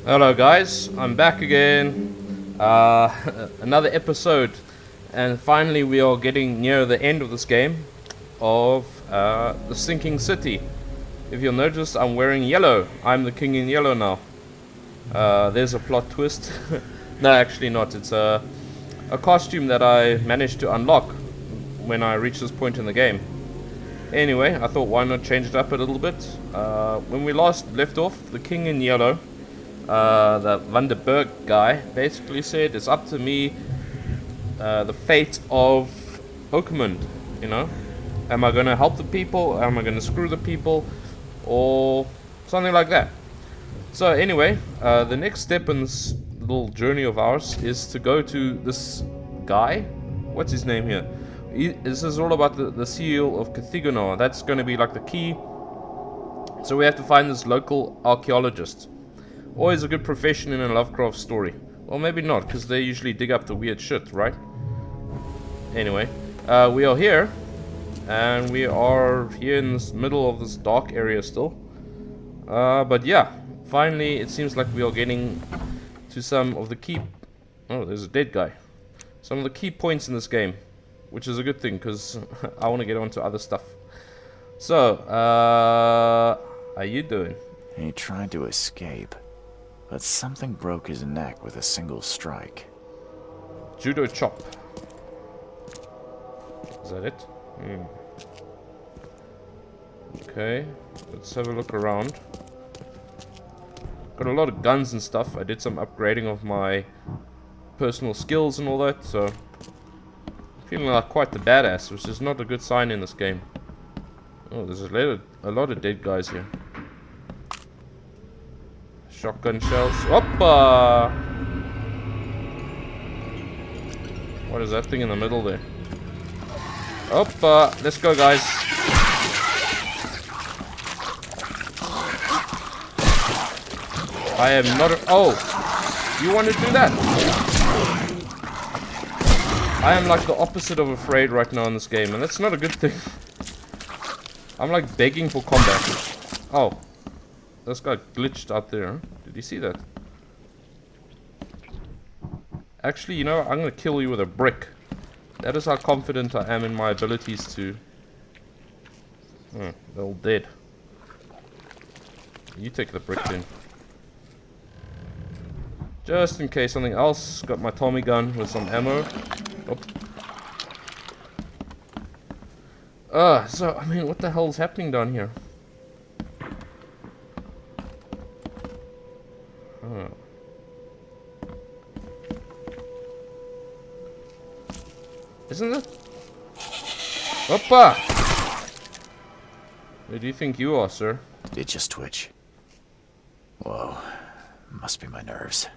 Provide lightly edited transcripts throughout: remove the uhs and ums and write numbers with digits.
Hello guys, I'm back again. Another episode, and finally we are getting near the end of this game of the sinking city. If you'll notice, I'm wearing yellow. I'm the king in yellow now. There's a plot twist. No, actually not. It's a costume that I managed to unlock when I reached this point in the game. Anyway, I thought why not change it up a little bit. When we last left off, the king in yellow, the Van der Berg guy, basically said it's up to me, the fate of Oakmont, you know. Am I going to help the people? Am I going to screw the people? Or something like that. So anyway, the next step in this little journey of ours is to go to this guy. What's his name here? This is all about the seal of Cathigona. That's going to be like the key. So we have to find this local archaeologist. Always a good profession in a Lovecraft story. Well, maybe not, because they usually dig up the weird shit, right? Anyway, we are here. And we are here in the middle of this dark area still. But yeah, finally it seems like we are getting to some of the key... Oh, there's a dead guy. Some of the key points in this game. Which is a good thing, because I want to get on to other stuff. So, how you doing? He tried to escape, but something broke his neck with a single strike. Judo chop. Is that it? Okay, let's have a look around. Got a lot of guns and stuff. I did some upgrading of my personal skills and all that, so... Feeling like quite the badass, which is not a good sign in this game. Oh, there's a lot of dead guys here. Shotgun shells. Hoppa! What is that thing in the middle there? Hoppa! Let's go, guys. I am not a... Oh! You want to do that? I am like the opposite of afraid right now in this game, and that's not a good thing. I'm like begging for combat. Oh. This guy glitched out there. Huh? Did you see that? Actually, you know, I'm gonna kill you with a brick. That is how confident I am in my abilities to... they're all dead. You take the brick then. Just in case something else. Got my Tommy gun with some ammo. Oh. So, I mean, what the hell is happening down here? Oh. Isn't it? Hoppa! Where do you think you are, sir? It just twitch. Whoa. Must be my nerves.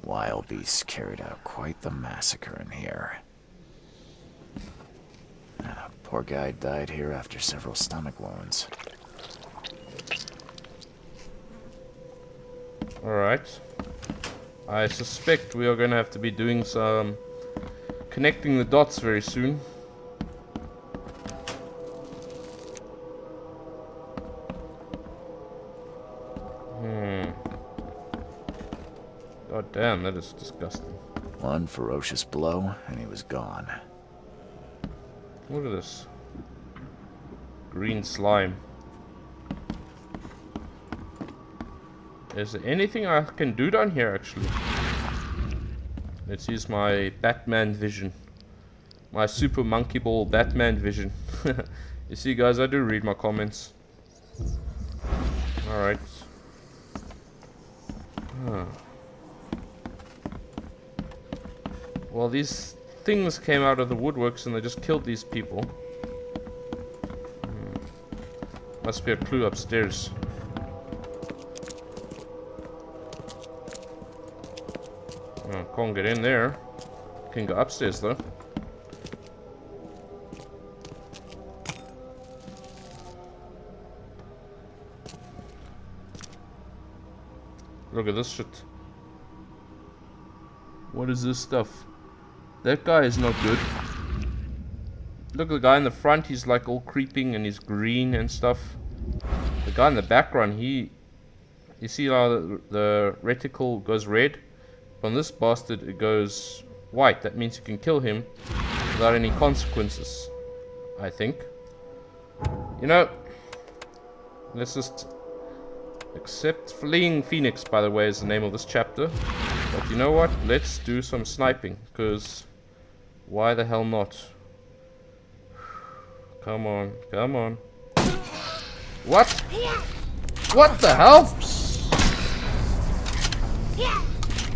Wild beasts carried out quite the massacre in here. Poor guy died here after several stomach wounds. Alright. I suspect we are going to have to be doing some connecting the dots very soon. God damn, that is disgusting. One ferocious blow, and he was gone. Look at this. Green slime. Is there anything I can do down here, actually? Let's use my Batman vision. My Super Monkey Ball Batman vision. You see, guys, I do read my comments. Alright. Well, these things came out of the woodworks and they just killed these people. Must be a clue upstairs. Oh, can't get in there. Can go upstairs though. Look at this shit. What is this stuff? That guy is not good. Look at the guy in the front, he's like all creeping and he's green and stuff. The guy in the background, you see how the reticle goes red? On this bastard, it goes white. That means you can kill him without any consequences, I think. You know, let's just accept. Fleeing Phoenix, by the way, is the name of this chapter. But you know what? Let's do some sniping, because why the hell not? Come on, come on. What? What the hell?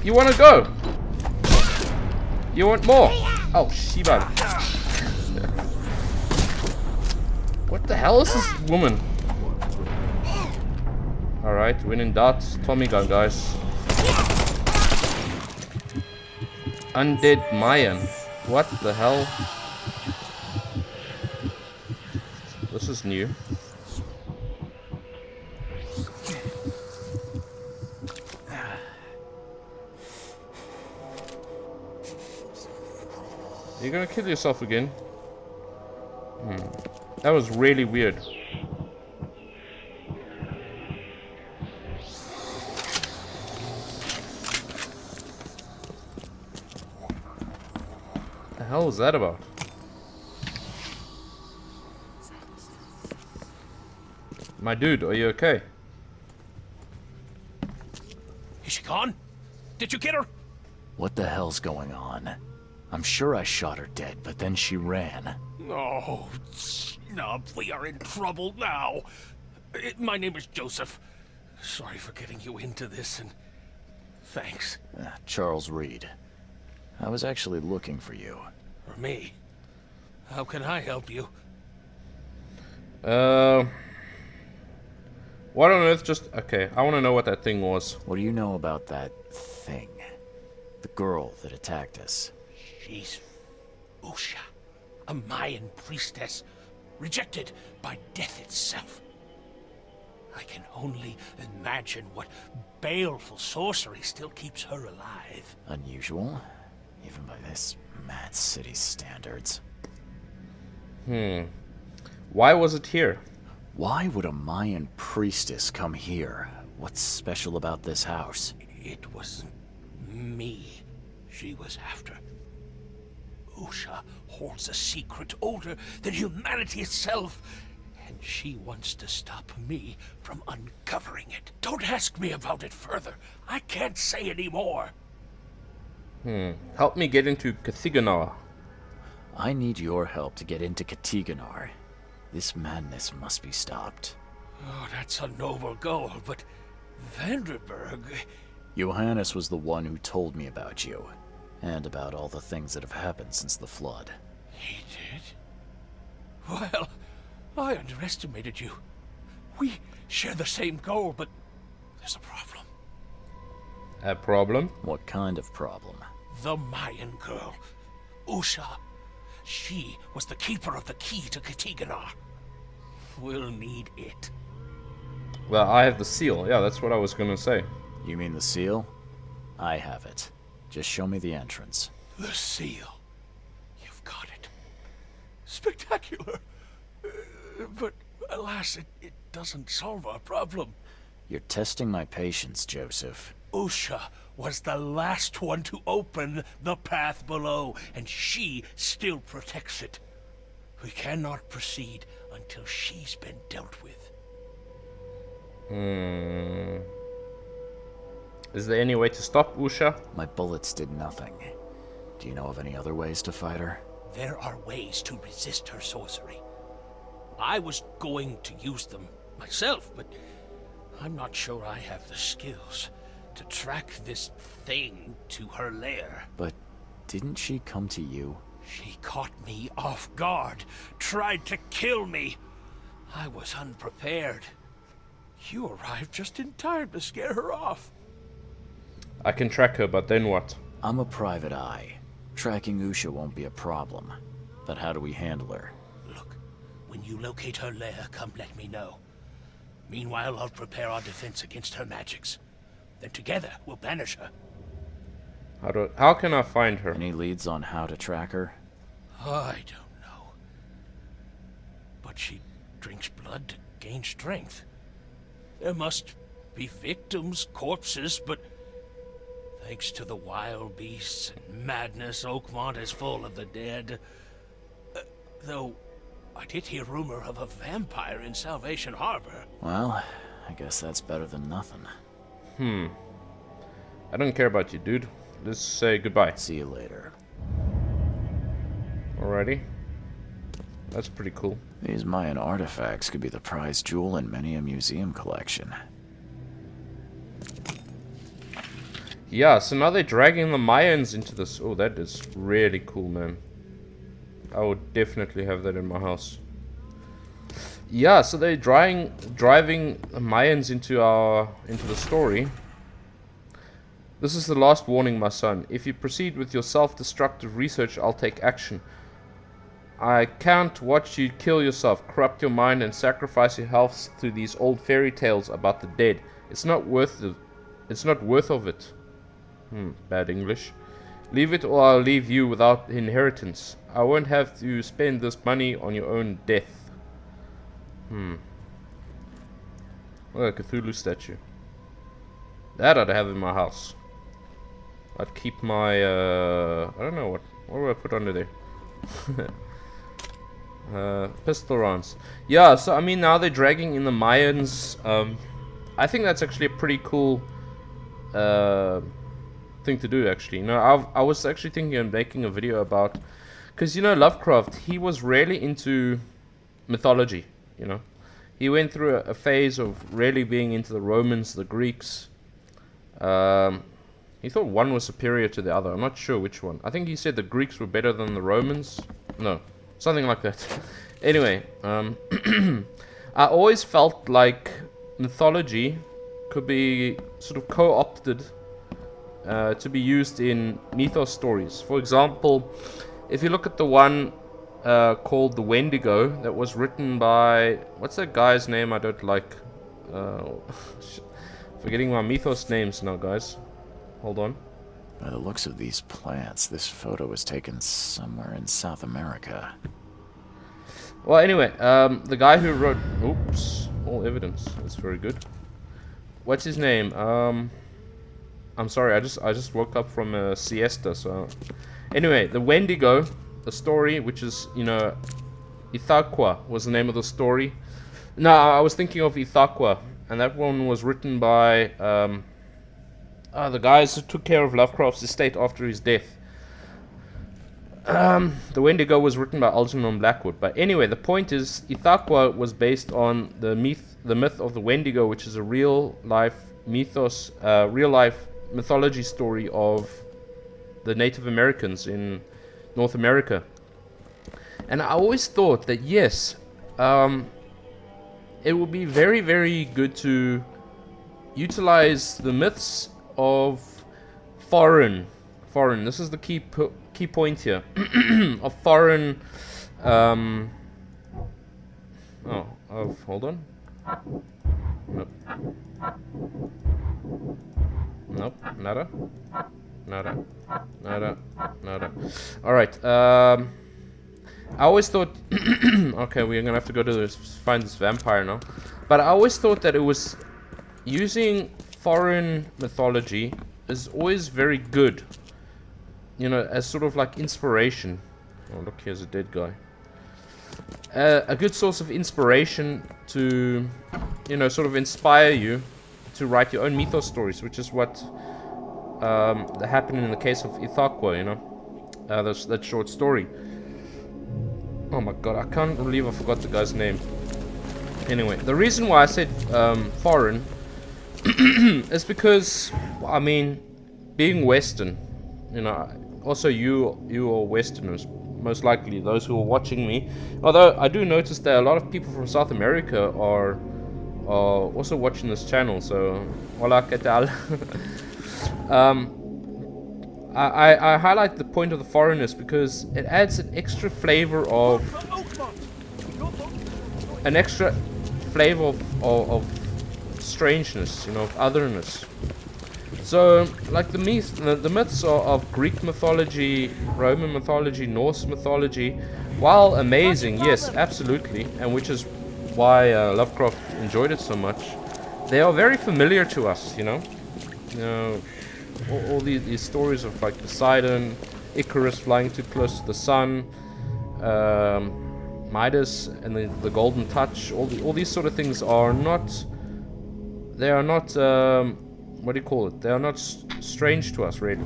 You want to go? You want more? Oh, Shiba. What the hell is this woman? Alright, when in doubt, Tommy gun, guys. Undead Mayan. What the hell? This is new. You're gonna kill yourself again? That was really weird. The hell was that about? My dude, are you okay? Is she gone? Did you get her? What the hell's going on? I'm sure I shot her dead, but then she ran. Oh, snub, we are in trouble now. My name is Joseph. Sorry for getting you into this, and thanks. Charles Reed. I was actually looking for you. For me? How can I help you? What on earth just... Okay, I want to know what that thing was. What do you know about that thing? The girl that attacked us. She's Usha, a Mayan priestess, rejected by death itself. I can only imagine what baleful sorcery still keeps her alive. Unusual, even by this mad city standards. Why was it here? Why would a Mayan priestess come here? What's special about this house? It wasn't me she was after. Usha holds a secret older than humanity itself, and she wants to stop me from uncovering it. Don't ask me about it further. I can't say any more. Help me get into Kathiganar. I need your help to get into Katiganar. This madness must be stopped. Oh, that's a noble goal, but Vanderberg... Johannes was the one who told me about you, and about all the things that have happened since the flood. He did? Well, I underestimated you. We share the same goal, but there's a problem. A problem? What kind of problem? The Mayan girl, Usha. She was the keeper of the key to Katiganar. We'll need it. Well, I have the seal. Yeah, that's what I was gonna say. You mean the seal? I have it. Just show me the entrance. The seal. You've got it. Spectacular. But alas, it doesn't solve our problem. You're testing my patience, Joseph. Usha was the last one to open the path below, and she still protects it. We cannot proceed until she's been dealt with. Is there any way to stop Usha? My bullets did nothing. Do you know of any other ways to fight her? There are ways to resist her sorcery. I was going to use them myself, but I'm not sure I have the skills to track this thing to her lair. But didn't she come to you? She caught me off guard, tried to kill me. I was unprepared. You arrived just in time to scare her off. I can track her, but then what? I'm a private eye. Tracking Usha won't be a problem. But how do we handle her? Look, when you locate her lair, come let me know. Meanwhile, I'll prepare our defense against her magics. Then together, we'll banish her. How can I find her? Any leads on how to track her? I don't know. But she drinks blood to gain strength. There must be victims, corpses, but thanks to the wild beasts and madness, Oakmont is full of the dead. Though, I did hear rumor of a vampire in Salvation Harbor. Well, I guess that's better than nothing. I don't care about you, dude. Let's say goodbye. See you later. Alrighty. That's pretty cool. These Mayan artifacts could be the prized jewel in many a museum collection. Yeah, so now they're dragging the Mayans into this. Oh, that is really cool, man. I would definitely have that in my house. Yeah, so they're driving the Mayans into the story. This is the last warning, my son. If you proceed with your self-destructive research, I'll take action. I can't watch you kill yourself, corrupt your mind, and sacrifice your health to these old fairy tales about the dead. It's not worth of it. Bad English. Leave it or I'll leave you without inheritance. I won't have to spend this money on your own death. Oh, a Cthulhu statue. That I'd have in my house. I'd keep my, I don't know what do I put under there? Pistol rounds. Yeah, so I mean now they're dragging in the Mayans. I think that's actually a pretty cool thing to do, actually. You know, I was actually thinking of making a video about, because you know Lovecraft, he was really into mythology. You know, he went through a phase of really being into the Romans, the Greeks. He thought one was superior to the other. I'm not sure which one. I think he said the Greeks were better than the Romans. No, something like that. Anyway, I always felt like mythology could be sort of co-opted to be used in mythos stories. For example, if you look at the one called The Wendigo, that was written by, what's that guy's name I don't like? Forgetting my mythos names now, guys. Hold on. By the looks of these plants, this photo was taken somewhere in South America. Well, anyway, the guy who wrote... Oops. All evidence. That's very good. What's his name? I'm sorry, I just woke up from a siesta, so... Anyway, The Wendigo, the story, which is, you know... Ithaqua was the name of the story. No, I was thinking of Ithaqua, and that one was written by... the guys who took care of Lovecraft's estate after his death. The Wendigo was written by Algernon Blackwood. But anyway, the point is, Ithaqua was based on the myth of the Wendigo, which is a real-life mythos, real-life mythology story of the Native Americans in North America. And I always thought that, yes, it would be very, very good to utilize the myths of foreign. This is the key point here. Of foreign. Hold on. Nope. Nada. All right. I always thought. Okay, we're gonna have to go to find this vampire now. But I always thought that it was using foreign mythology is always very good, you know, as sort of like inspiration. Oh, look, here's a dead guy. A good source of inspiration to, you know, sort of inspire you to write your own mythos stories, which is what happened in the case of Ithaqua, you know, that short story. Oh my god, I can't believe I forgot the guy's name. Anyway, the reason why I said foreign it's because, I mean, being Western, you know, also you are Westerners, most likely, those who are watching me. Although I do notice that a lot of people from South America are also watching this channel, so hola, ¿qué tal? I highlight the point of the foreigners because it adds an extra flavor of strangeness, you know, of otherness. So, like the myths of Greek mythology, Roman mythology, Norse mythology, while amazing, yes, absolutely, and which is why Lovecraft enjoyed it so much, they are very familiar to us, you know. All these stories of like Poseidon, Icarus flying too close to the sun, Midas and the golden touch. All these sort of things are not. They are not. What do you call it? They are not strange to us, really.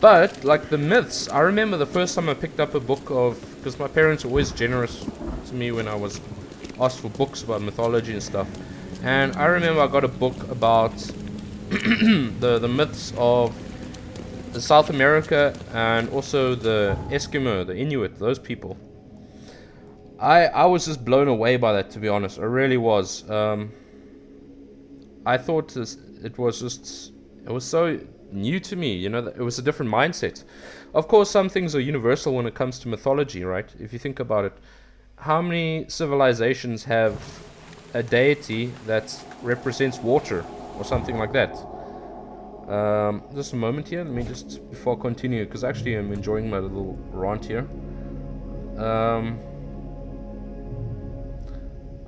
But like the myths, I remember the first time I picked up a book of, because my parents were always generous to me when I was asked for books about mythology and stuff. And I remember I got a book about the myths of South America and also the Eskimo, the Inuit, those people. I was just blown away by that, to be honest. I really was. I thought it was so new to me, you know, it was a different mindset. Of course, some things are universal when it comes to mythology, right? If you think about it, how many civilizations have a deity that represents water or something like that? Just a moment here, let me just, before I continue, because actually I'm enjoying my little rant here.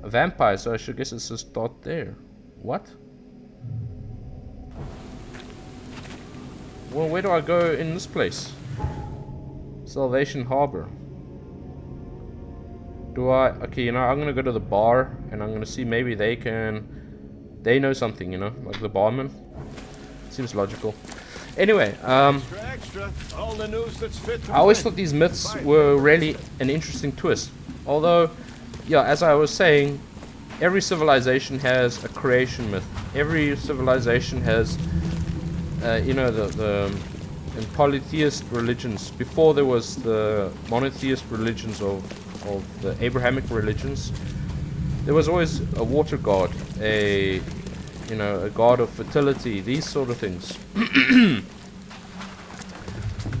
A vampire, so I should guess it's just start there. What? Well, where do I go in this place? Salvation Harbor. Do I? Okay, you know, I'm gonna go to the bar and I'm gonna see maybe they know something, you know, like the barman. Seems logical. Anyway, Extra. All the news that's fit to I always print. thought these myths were really an interesting twist. Although, yeah, as I was saying, every civilization has a creation myth. Every civilization has, you know, the in polytheist religions. Before there was the monotheist religions of the Abrahamic religions, there was always a water god, a god of fertility, these sort of things.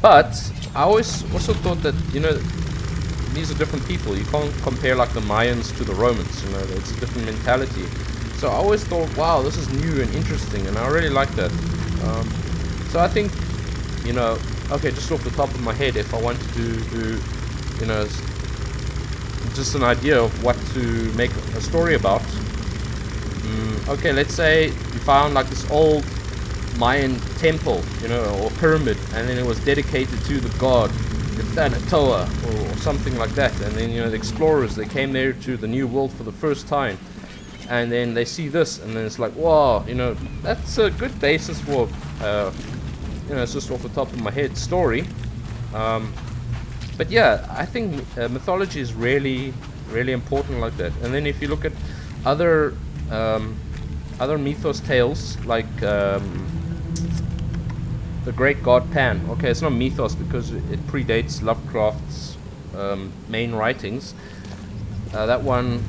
But I always also thought that, you know, these are different people. You can't compare like the Mayans to the Romans, you know, it's a different mentality. So I always thought, wow, this is new and interesting, and I really like that. So I think, you know, okay, just off the top of my head, if I wanted to do, you know, just an idea of what to make a story about. Okay, let's say you found like this old Mayan temple, you know, or pyramid, and then it was dedicated to the god Thanatoa or something like that. And then, you know, the explorers, they came there to the New World for the first time, and then they see this, and then it's like, wow, you know, that's a good basis for, you know, it's just off the top of my head story. But yeah, I think mythology is really, really important like that. And then if you look at other mythos tales, like the great god Pan. Okay, it's not mythos because it predates Lovecraft's main writings. That one,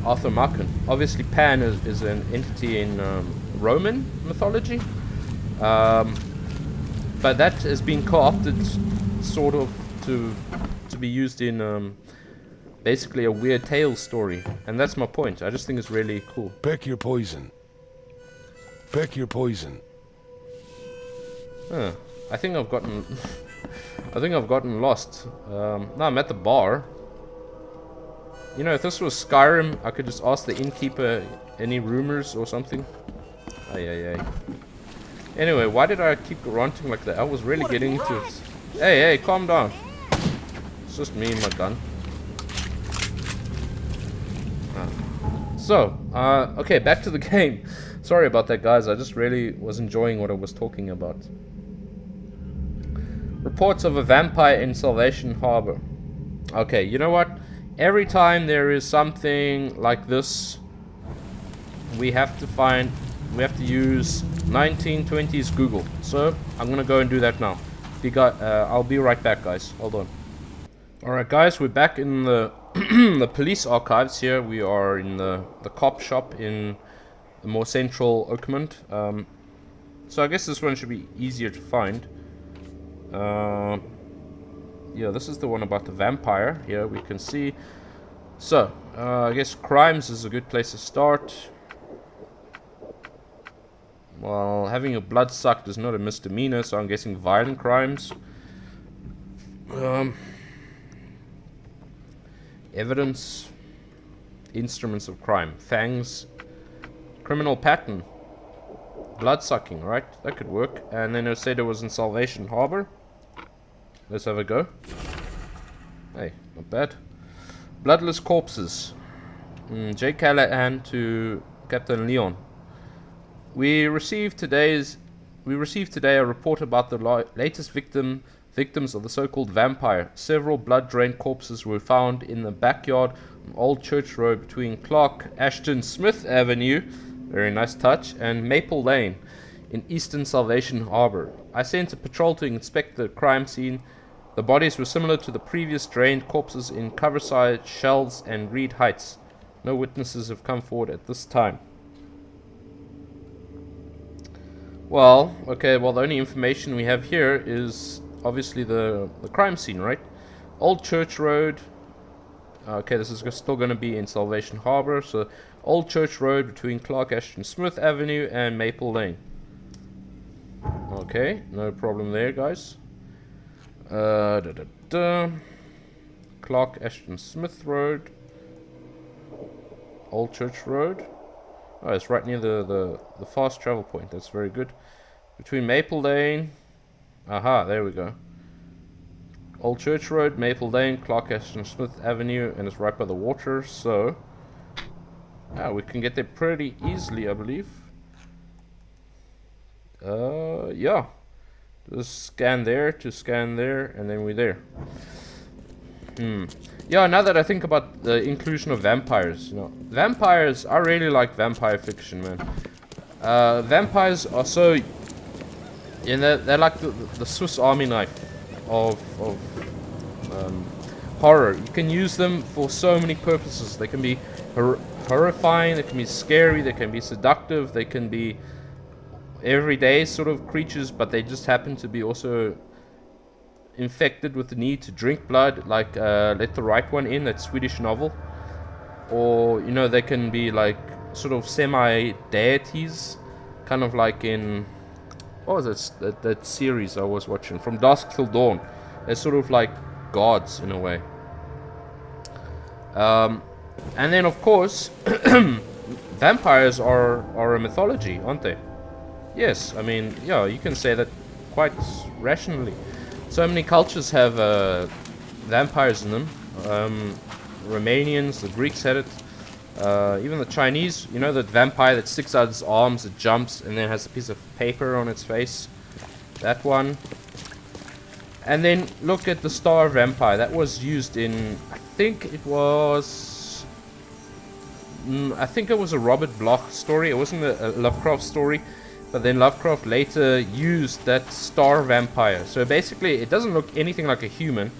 Arthur Machen. Obviously, Pan is an entity in Roman mythology, but that has been co-opted, sort of, to be used in basically a weird tale story, and that's my point. I just think it's really cool. Pick your poison. Pick your poison. Huh. I think I've gotten lost. No, I'm at the bar. You know, if this was Skyrim, I could just ask the innkeeper any rumors or something. Ay. Anyway, why did I keep ranting like that? I was really getting into it. Hey, calm down. It's just me and my gun. So, okay, back to the game. Sorry about that, guys. I just really was enjoying what I was talking about. Reports of a vampire in Salvation Harbor. Okay, you know what? Every time there is something like this, we have to use 1920s Google. So, I'm gonna go and do that now. I'll be right back, guys. Hold on. Alright, guys, we're back in the the police archives here. We are in the cop shop in the more central Oakland. So I guess this one should be easier to find. Yeah, this is the one about the vampire. Here we can see. So, I guess crimes is a good place to start. Well, having your blood sucked is not a misdemeanor, so I'm guessing violent crimes. Evidence. Instruments of crime. Fangs. Criminal pattern. Blood sucking, right? That could work. And then it said it was in Salvation Harbor. Let's have a go. Hey, not bad. Bloodless corpses. J. Callahan to Captain Leon. We received today a report about the latest victims of the so-called vampire. Several blood-drained corpses were found in the backyard on Old Church Road between Clark Ashton Smith Avenue, very nice touch, and Maple Lane in Eastern Salvation Harbor. I sent a patrol to inspect the crime scene. The bodies were similar to the previous drained corpses in Coverside, Shells, and Reed Heights. No witnesses have come forward at this time. Well, okay, well the only information we have here is obviously the crime scene, right? Old Church Road. Okay, this is still going to be in Salvation Harbor. So, Old Church Road between Clark Ashton Smith Avenue and Maple Lane. Okay, no problem there, guys. Clark Ashton Smith Road. Old Church Road. Oh, it's right near the fast travel point. That's very good. Between Maple Lane. Aha, there we go. Old Church Road, Maple Lane, Clark Ashton Smith Avenue, and it's right by the water, so we can get there pretty easily, I believe. Yeah. Just scan there to scan there, and then we're there. Yeah, now that I think about the inclusion of vampires, you know, vampires, I really like vampire fiction, man. Vampires are so, you know, they're like the Swiss Army knife of horror. You can use them for so many purposes. They can be horrifying, they can be scary, they can be seductive, they can be everyday sort of creatures, but they just happen to be also infected with the need to drink blood, like Let the Right One In, that Swedish novel. Or, you know, they can be like sort of semi-deities, kind of like in, what was it, that series I was watching, From Dusk Till Dawn. They're sort of like gods in a way. And then of course vampires are a mythology, aren't they? Yes, I mean, yeah, you can say that quite rationally. So many cultures have vampires in them. Romanians, the Greeks had it. Even the Chinese, you know, that vampire that sticks out its arms, it jumps, and then has a piece of paper on its face. That one. And then look at the star vampire. That was used in, I think it was a Robert Bloch story. It wasn't a Lovecraft story. But then Lovecraft later used that star vampire. So basically, it doesn't look anything like a human.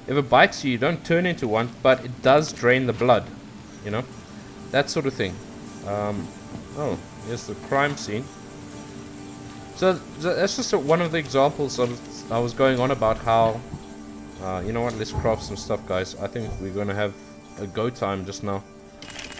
If it bites you, you don't turn into one, but it does drain the blood. You know? That sort of thing. Oh, here's the crime scene. So that's just one of the examples I was going on about how... you know what, let's craft some stuff, guys. I think we're going to have a go time just now.